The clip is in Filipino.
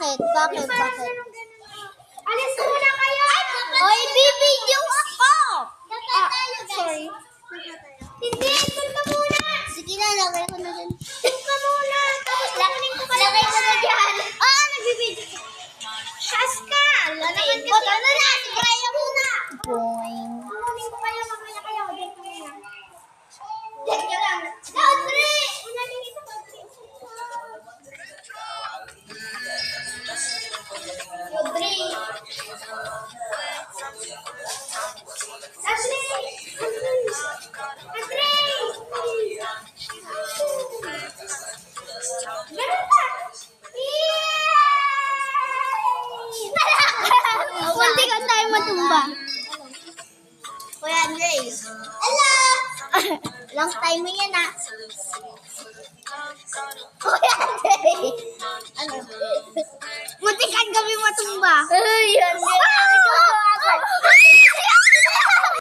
Bakit? Bakit? Bakit? Alis muna kayo! Hoy, bibidyo ako! Sorry. Hindi, doon ka muna! Sige na, lagay ko na dun. Doon ka muna! Tapos kukunin ko kayo. Lagay ko na dyan. Nagbibidyo. Shas ka! Wala naman kasi. Ano na? Sige, kaya muna. Boing. Kukunin ko kayo, mamaya kayo. Diyan ka muna. Diyan ka lang. Audrey! Unaling ito, Audrey. Audrey. Ganun pa! Kunti ka tayo matumba. Kuya Andres. Hello! Long time mo yan, ah. Kuya Andres. Ano? Munti ka kami matumba. Ay, Andres.